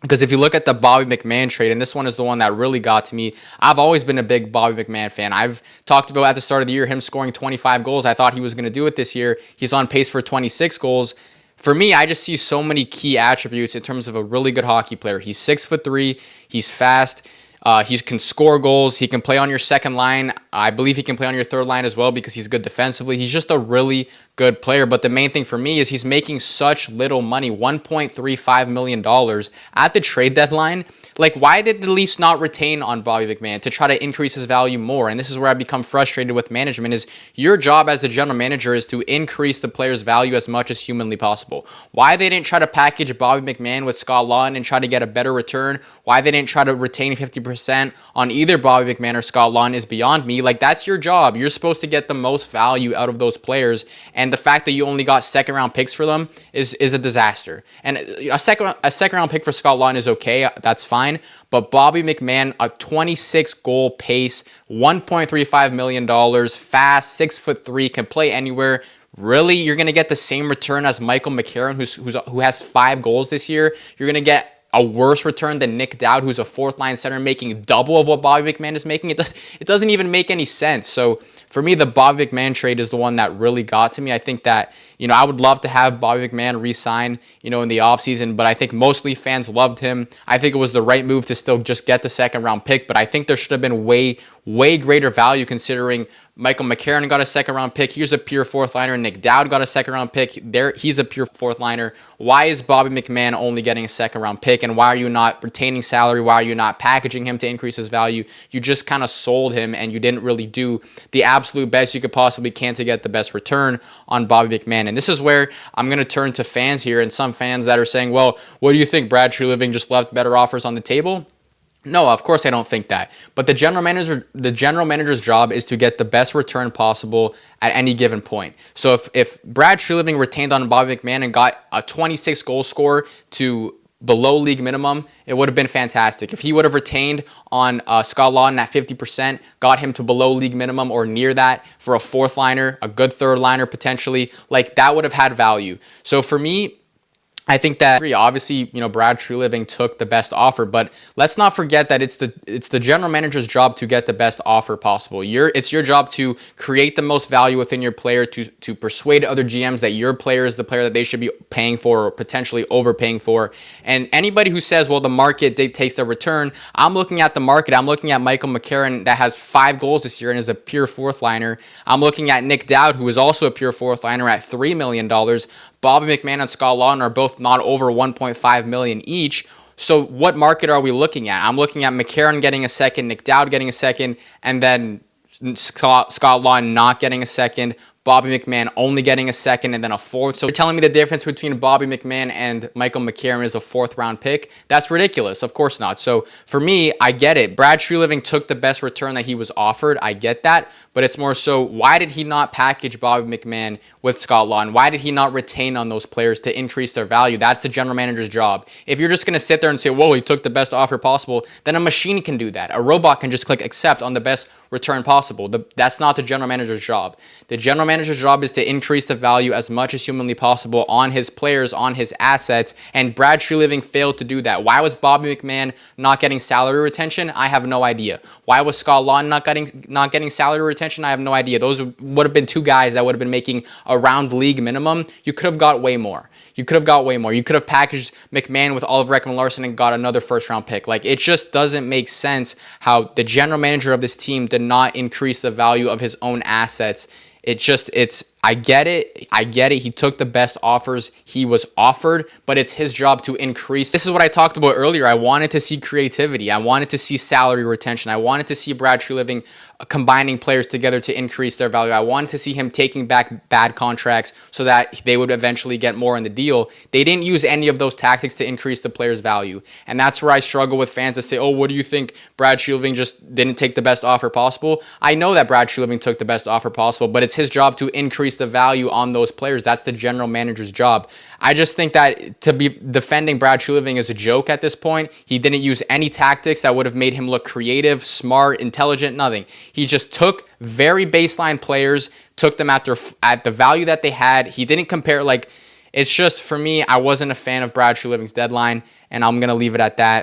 Because if you look at the Bobby McMann trade, and this one is the one that really got to me, I've always been a big Bobby McMann fan. I've talked about at the start of the year him scoring 25 goals. I thought he was going to do it this year. He's on pace for 26 goals. For me, I just see so many key attributes in terms of a really good hockey player. He's 6'3", he's fast. He can score goals. He can play on your second line. I believe he can play on your third line as well because he's good defensively. He's just a really good player. But the main thing for me is he's making such little money, $1.35 million at the trade deadline. Like, why did the Leafs not retain on Bobby McMann to try to increase his value more? And this is where I become frustrated with management is your job as a general manager is to increase the player's value as much as humanly possible. Why they didn't try to package Bobby McMann with Scott Laughton and try to get a better return, why they didn't try to retain 50% on either Bobby McMann or Scott Laughton is beyond me. Like, that's your job. You're supposed to get the most value out of those players, and the fact that you only got second round picks for them is a disaster. And a second round pick for Scott Laughton is okay. That's fine. But Bobby McMann, a 26 goal pace, $1.35 million, fast, 6'3", can play anywhere. Really, you're going to get the same return as Michael McCarron, who has 5 goals this year. You're going to get a worse return than Nick Dowd, who's a fourth-line center making double of what Bobby McMann is making. It doesn't even make any sense. So for me, the Bobby McMann trade is the one that really got to me. I think that, I would love to have Bobby McMann re-sign, in the offseason, but I think most Leaf fans loved him. I think it was the right move to still just get the second-round pick, but I think there should have been way greater value considering Michael McCarron got a second-round pick. Here's a pure fourth-liner. Nick Dowd got a second-round pick. He's a pure fourth-liner. Why is Bobby McMann only getting a second-round pick, and why are you not retaining salary? Why are you not packaging him to increase his value? You just kind of sold him, and you didn't really do the absolute best you could possibly can to get the best return on Bobby McMann. And this is where I'm going to turn to fans here, and some fans that are saying, well, what do you think? Brad Treliving just left better offers on the table? No, of course I don't think that. But the general manager's job is to get the best return possible at any given point. So if Brad Treliving retained on Bobby McMann and got a 26 goal score to below league minimum, it would have been fantastic. If he would have retained on Scott Laughton at 50%, got him to below league minimum or near that for a fourth liner, a good third liner potentially, like that would have had value. So for me, I think that obviously, Brad Treliving took the best offer, but let's not forget that it's the general manager's job to get the best offer possible. It's your job to create the most value within your player, to persuade other GMs that your player is the player that they should be paying for or potentially overpaying for. And anybody who says, well, the market dictates the return, I'm looking at the market. I'm looking at Michael McCarron that has 5 goals this year and is a pure fourth liner. I'm looking at Nick Dowd, who is also a pure fourth liner at $3 million. Bobby McMann and Scott Laughton are both not over $1.5 million each. So what market are we looking at? I'm looking at McCarron getting a second, Nick Dowd getting a second, and then Scott Laughton not getting a second, Bobby McMann only getting a second and then a fourth. So you're telling me the difference between Bobby McMann and Michael McCarron is a fourth-round pick? That's ridiculous. Of course not. So for me, I get it. Brad Treliving took the best return that he was offered. I get that. But it's more so, why did he not package Bobby McMann with Scott Laughton? Why did he not retain on those players to increase their value? That's the general manager's job. If you're just going to sit there and say, whoa, he took the best offer possible, then a machine can do that. A robot can just click accept on the best return possible. That's not the general manager's job. The general manager's job is to increase the value as much as humanly possible on his players, on his assets, and Brad Treliving failed to do that. Why was Bobby McMann not getting salary retention? I have no idea. Why was Scott Laughton not getting salary retention? I have no idea. Those would have been 2 guys that would have been making around league minimum. You could have got way more. You could have packaged McMann with Oliver Ekman-Larsson and got another first-round pick. Like, it just doesn't make sense how the general manager of this team did not increase the value of his own assets. I get it. He took the best offers he was offered, but it's his job to increase. This is what I talked about earlier. I wanted to see creativity. I wanted to see salary retention. I wanted to see Brad Treliving combining players together to increase their value. I wanted to see him taking back bad contracts so that they would eventually get more in the deal. They didn't use any of those tactics to increase the player's value. And that's where I struggle with fans that say, oh, what do you think? Brad Treliving just didn't take the best offer possible. I know that Brad Treliving took the best offer possible, but it's his job to increase the value on those players. That's the general manager's job. I just think that to be defending Brad Treliving is a joke at this point. He didn't use any tactics that would have made him look creative, smart, intelligent, nothing. He just took very baseline players, took them at the value that they had. He didn't compare, it's just, for me, I wasn't a fan of Brad Treliving's deadline. and I'm going to leave it at that.